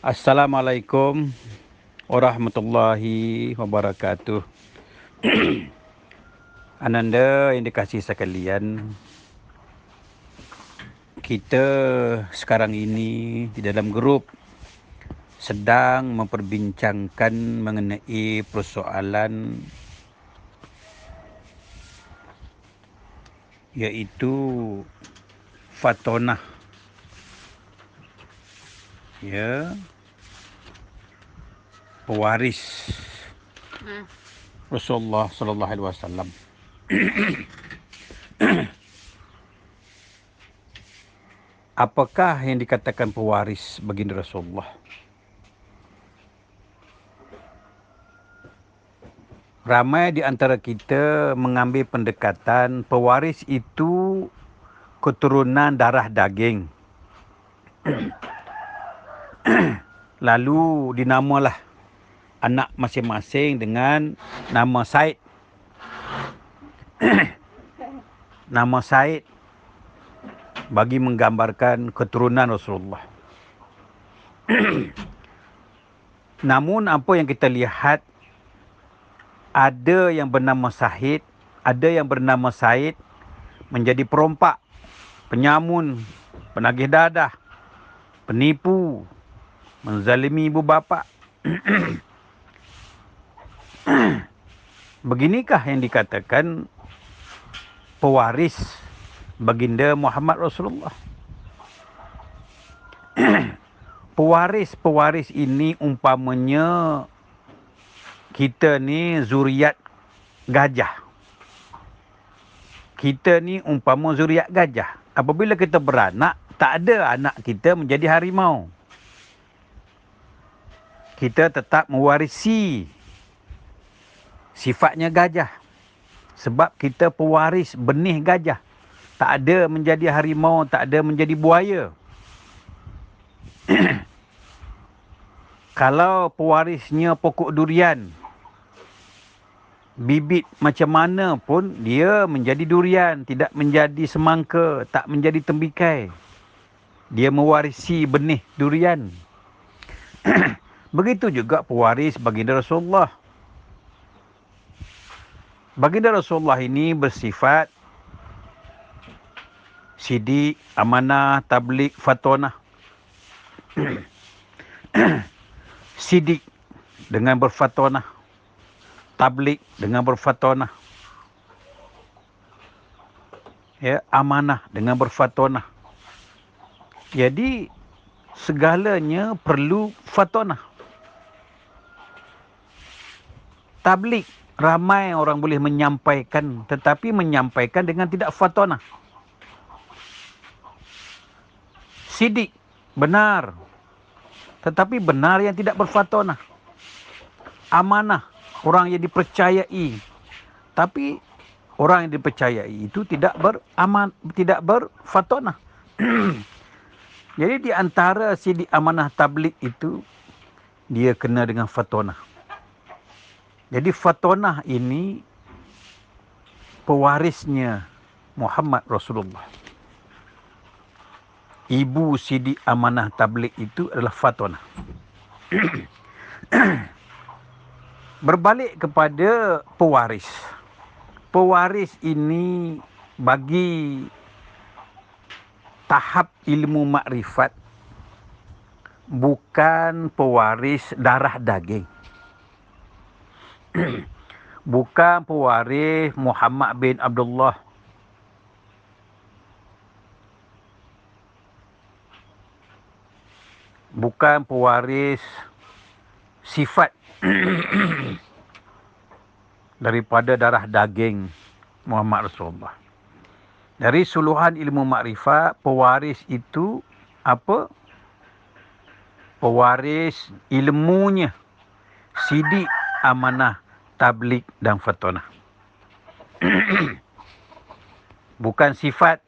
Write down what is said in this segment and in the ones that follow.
Assalamualaikum warahmatullahi wabarakatuh. Ananda yang dikasihi sekalian, kita sekarang ini di dalam grup sedang memperbincangkan mengenai persoalan iaitu fatonah, ya, pewaris Rasulullah sallallahu alaihi wasallam. Apakah yang dikatakan pewaris baginda Rasulullah? Ramai di antara kita mengambil pendekatan pewaris itu keturunan darah daging. Lalu dinamalah anak masing-masing dengan nama Said. Nama Said bagi menggambarkan keturunan Rasulullah. Namun apa yang kita lihat, ada yang bernama Sahid, ada yang bernama Said menjadi perompak, penyamun, penagih dadah, penipu, menzalimi ibu bapa. Beginikah yang dikatakan pewaris baginda Muhammad Rasulullah? Pewaris ini umpamanya kita ni zuriat gajah. Kita ni umpama zuriat gajah. Apabila kita beranak, tak ada anak kita menjadi harimau. Kita tetap mewarisi sifatnya gajah. Sebab kita pewaris benih gajah. Tak ada menjadi harimau, tak ada menjadi buaya. Kalau pewarisnya pokok durian, bibit macam mana pun dia menjadi durian, tidak menjadi semangka, tak menjadi tembikai. Dia mewarisi benih durian. Begitu juga pewaris baginda Rasulullah. Baginda Rasulullah ini bersifat sidik, amanah, tabligh, fatonah. Sidik dengan berfatonah, tabligh dengan berfatonah, ya, amanah dengan berfatonah. Jadi segalanya perlu fatonah. Tabligh, ramai orang boleh menyampaikan, tetapi menyampaikan dengan tidak fatonah. Sidik, benar, tetapi benar yang tidak berfatonah. Amanah, orang yang dipercayai, tapi orang yang dipercayai itu tidak berfatonah. Jadi di antara sidik, amanah, tabligh itu dia kena dengan fatonah. Jadi fatonah ini pewarisnya Muhammad Rasulullah. Ibu sidik, amanah, tabligh itu adalah fatonah. Berbalik kepada pewaris. Pewaris ini bagi tahap ilmu makrifat bukan pewaris darah daging. Bukan pewaris Muhammad bin Abdullah. Bukan pewaris sifat daripada darah daging Muhammad Rasulullah. Dari suluhan ilmu makrifat, pewaris itu apa? Pewaris ilmunya, sidik, amanah, tabligh dan fatonah. Bukan sifat.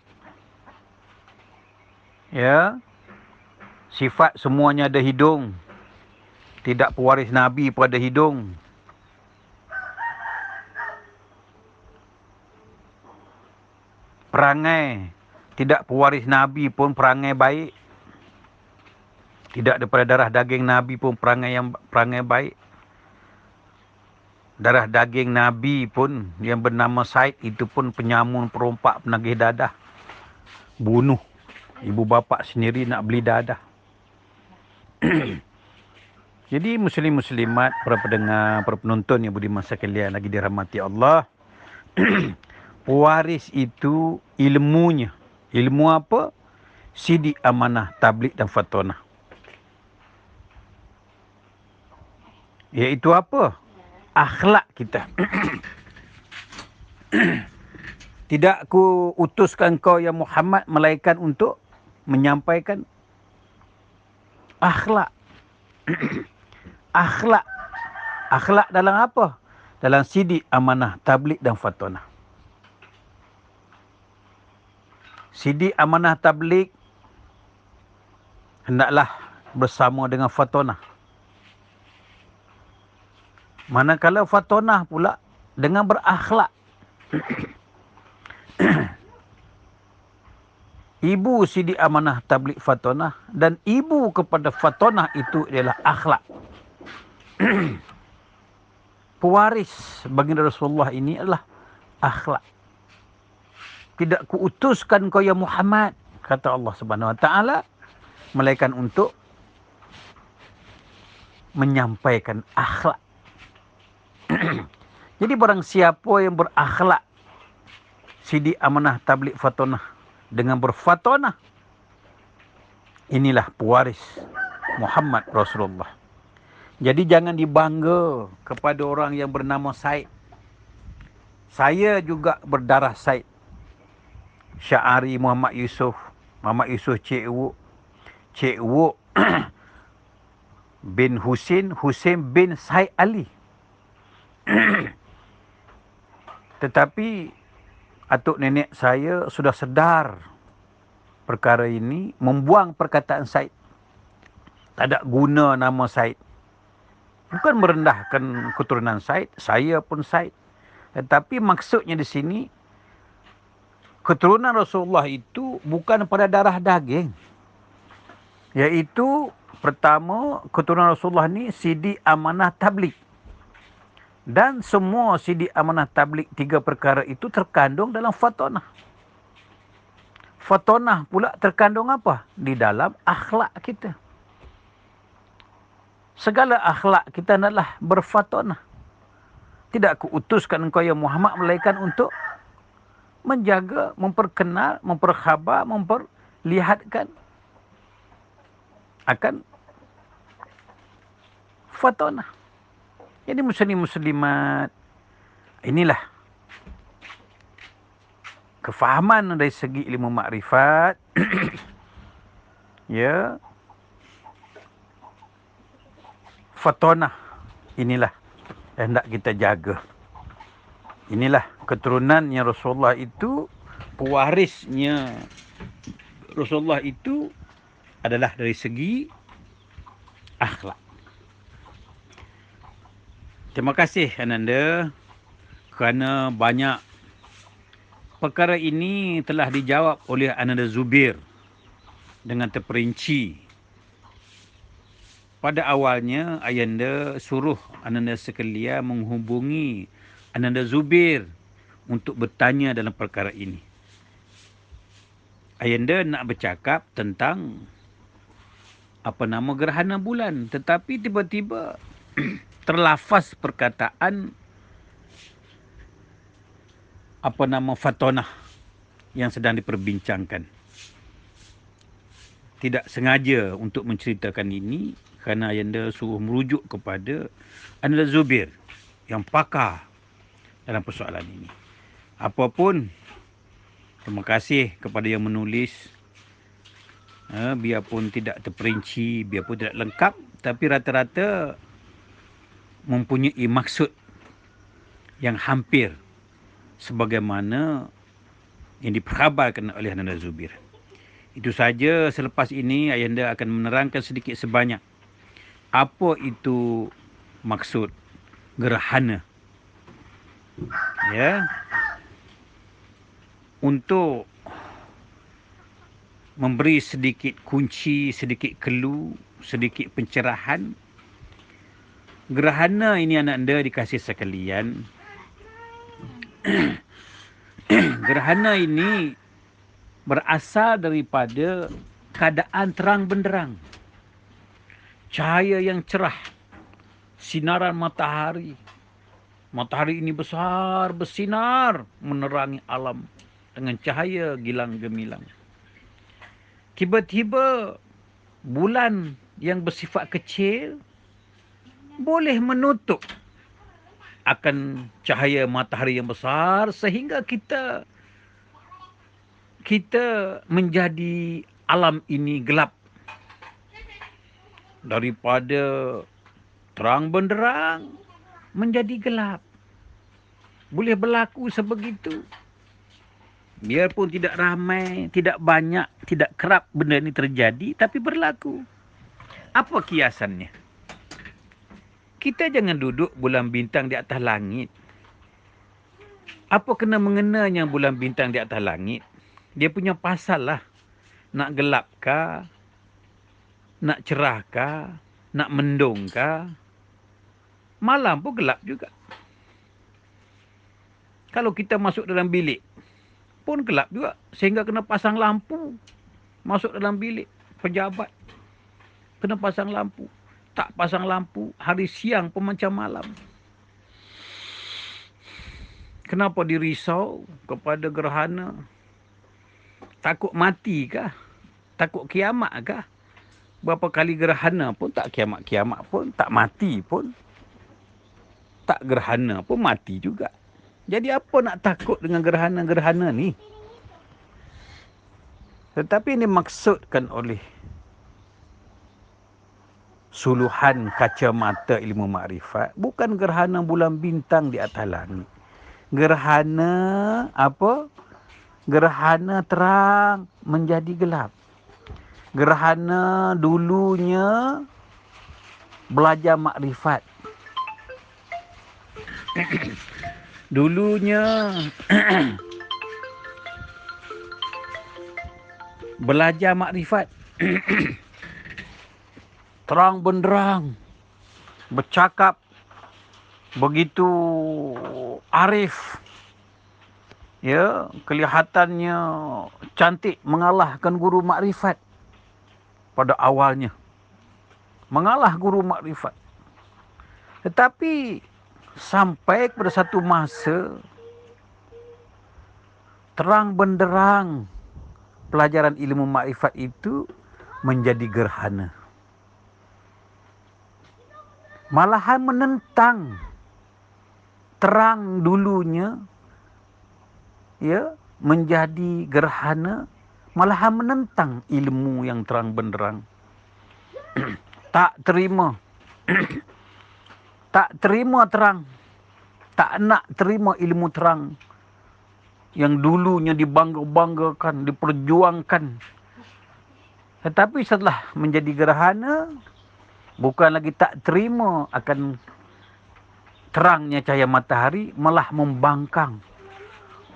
Ya. Sifat semuanya ada hidung. Tidak pewaris Nabi pada hidung. Perangai, tidak pewaris Nabi pun perangai baik. Tidak daripada darah daging Nabi pun perangai baik. Darah daging Nabi pun yang bernama Said itu pun penyamun, perompak, penagih dadah. Bunuh ibu bapa sendiri nak beli dadah. Jadi muslim-muslimat, para pendengar, para penonton yang budiman sekalian lagi dirahmati Allah. Pewaris itu ilmunya. Ilmu apa? Sidik, amanah, tabligh dan fatonah. Iaitu apa? Akhlak kita. Tidak ku utuskan kau ya Muhammad melainkan untuk menyampaikan akhlak. Akhlak. Akhlak dalam apa? Dalam sidik, amanah, tabligh dan fatonah. Sidik, amanah, tabligh hendaklah bersama dengan fatonah. Manakala fatonah pula dengan berakhlak. Ibu sidik, amanah, tabligh, fatonah, dan ibu kepada fatonah itu adalah akhlak. Pewaris baginda Rasulullah ini adalah akhlak. Tidak kuutuskan kau ya Muhammad, kata Allah Subhanahu Wa Taala, melainkan untuk menyampaikan akhlak. Jadi barang siapa yang berakhlak, sidik, amanah, tabligh, fatonah dengan berfatonah, inilah pewaris Muhammad Rasulullah. Jadi jangan dibangga kepada orang yang bernama Said. Saya juga berdarah Said. Sya'ari Muhammad Yusof Cik Wuk bin Husin bin Said Ali. Tetapi atuk nenek saya sudah sedar perkara ini, membuang perkataan Said. Tak ada guna nama Said. Bukan merendahkan keturunan Said, saya pun Said. Tetapi maksudnya di sini, keturunan Rasulullah itu bukan pada darah daging. Iaitu pertama, keturunan Rasulullah ni sidik, amanah, tabligh. Dan semua sidik, amanah, tabligh, tiga perkara itu terkandung dalam fatonah. Fatonah pula terkandung apa? Di dalam akhlak kita. Segala akhlak kita adalah berfatonah. Tidak kuutuskan engkau ya Muhammad melainkan untuk menjaga, memperkenal, memperkhabar, memperlihatkan akan fatonah. Jadi muslim-muslimat, inilah kefahaman dari segi ilmu makrifat. Ya. Fatonah inilah yang hendak kita jaga. Inilah keturunannya Rasulullah itu, pewarisnya Rasulullah itu adalah dari segi akhlak. Terima kasih Ananda kerana banyak perkara ini telah dijawab oleh Ananda Zubir dengan terperinci. Pada awalnya, Ayanda suruh Ananda sekalian menghubungi Ananda Zubir untuk bertanya dalam perkara ini. Ayanda nak bercakap tentang gerhana bulan. Tetapi tiba-tiba terlafaz perkataan fatonah yang sedang diperbincangkan. Tidak sengaja untuk menceritakan ini, kerana Ayanda suruh merujuk kepada Ananda Zubir yang pakar dalam persoalan ini. Apapun, terima kasih kepada yang menulis. Biarpun tidak terperinci, biarpun tidak lengkap, tapi rata-rata mempunyai maksud yang hampir sebagaimana yang diperkhabarkan oleh Ananda Zubir. Itu saja. Selepas ini Ayanda akan menerangkan sedikit sebanyak apa itu maksud gerhana. Ya. Untuk memberi sedikit kunci, sedikit clue, sedikit pencerahan. Gerhana ini anak anda dikasih sekalian. Gerhana ini berasal daripada keadaan terang benderang. Cahaya yang cerah, sinaran matahari. Matahari ini besar bersinar menerangi alam dengan cahaya gilang gemilang. Tiba-tiba bulan yang bersifat kecil boleh menutup akan cahaya matahari yang besar sehingga kita menjadi alam ini gelap. Daripada terang benderang menjadi gelap. Boleh berlaku sebegitu. Biarpun tidak ramai, tidak banyak, tidak kerap benda ini terjadi, tapi berlaku. Apa kiasannya? Kita jangan duduk bulan bintang di atas langit. Apa kena mengenanya bulan bintang di atas langit? Dia punya pasal lah. Nak gelap kah? Nak cerah kah? Nak mendung kah? Malam pun gelap juga. Kalau kita masuk dalam bilik pun gelap juga. Sehingga kena pasang lampu. Masuk dalam bilik pejabat. Kena pasang lampu. Tak pasang lampu, hari siang pun macam malam. Kenapa dirisau kepada gerhana? Takut mati kah? Takut kiamat kah? Berapa kali gerhana pun tak kiamat-kiamat pun, tak mati pun. Tak gerhana pun mati juga. Jadi apa nak takut dengan gerhana-gerhana ni? Tetapi ini maksudkan oleh suluhan kacamata ilmu makrifat, bukan gerhana bulan bintang di atas langit. Gerhana apa? Gerhana terang menjadi gelap. Gerhana dulunya belajar makrifat. Dulunya belajar makrifat. Terang benderang, bercakap begitu arif. Ya, kelihatannya cantik mengalahkan guru makrifat pada awalnya. Mengalah guru makrifat. Tetapi sampai pada satu masa terang benderang pelajaran ilmu makrifat itu menjadi gerhana. Malahan menentang terang dulunya, ya, menjadi gerhana, malahan menentang ilmu yang terang benderang. Tak terima. Tak terima terang. Tak nak terima ilmu terang yang dulunya dibangga-banggakan, diperjuangkan. Tetapi setelah menjadi gerhana, bukan lagi tak terima akan terangnya cahaya matahari, malah membangkang,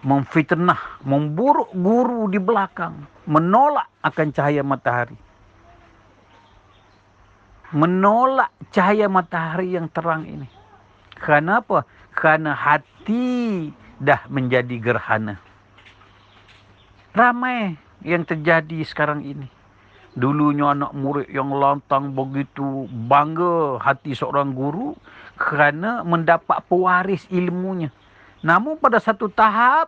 memfitnah, memburuk guru di belakang, menolak akan cahaya matahari. Menolak cahaya matahari yang terang ini. Kenapa? Kerana hati dah menjadi gerhana. Ramai yang terjadi sekarang ini. Dulunya anak murid yang lantang begitu bangga hati seorang guru kerana mendapat pewaris ilmunya. Namun pada satu tahap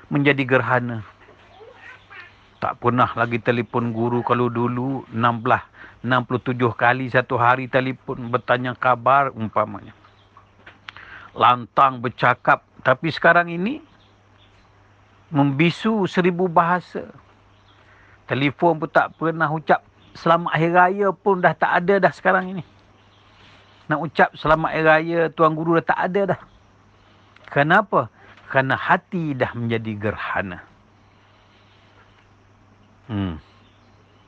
menjadi gerhana. Tak pernah lagi telefon guru. Kalau dulu 67 kali satu hari telefon bertanya kabar umpamanya. Lantang bercakap. Tapi sekarang ini membisu 1000 bahasa. Telefon pun tak pernah ucap selamat hari raya pun dah tak ada dah sekarang ini. Nak ucap selamat hari raya tuan guru dah tak ada dah. Kenapa? Kerana hati dah menjadi gerhana.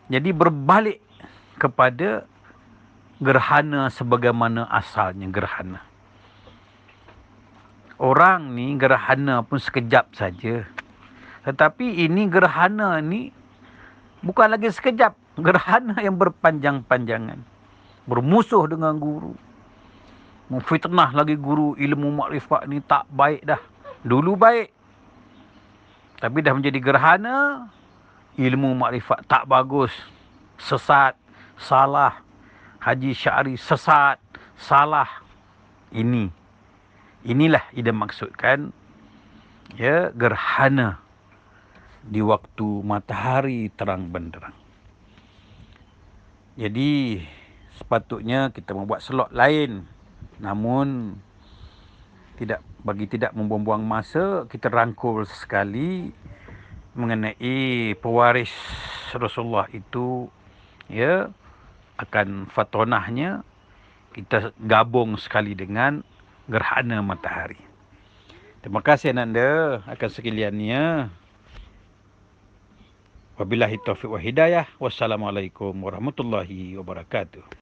Jadi berbalik kepada gerhana sebagaimana asalnya gerhana. Orang ni gerhana pun sekejap saja. Tetapi ini gerhana ni Bukan lagi sekejap, gerhana yang berpanjang-panjangan. Bermusuh dengan guru. Memfitnah lagi guru, ilmu makrifat ni tak baik dah. Dulu baik. Tapi dah menjadi gerhana, ilmu makrifat tak bagus. Sesat, salah. Haji Syari sesat, salah. Inilah ida maksudkan, ya, gerhana di waktu matahari terang benderang. Jadi sepatutnya kita membuat slot lain. Namun tidak membuang-buang masa, kita rangkul sekali mengenai pewaris Rasulullah itu, ya, akan fatonahnya kita gabung sekali dengan gerhana matahari. Terima kasih Ananda akan sekaliannya. Wabillahi taufiq wa hidayah. Wassalamualaikum warahmatullahi wabarakatuh.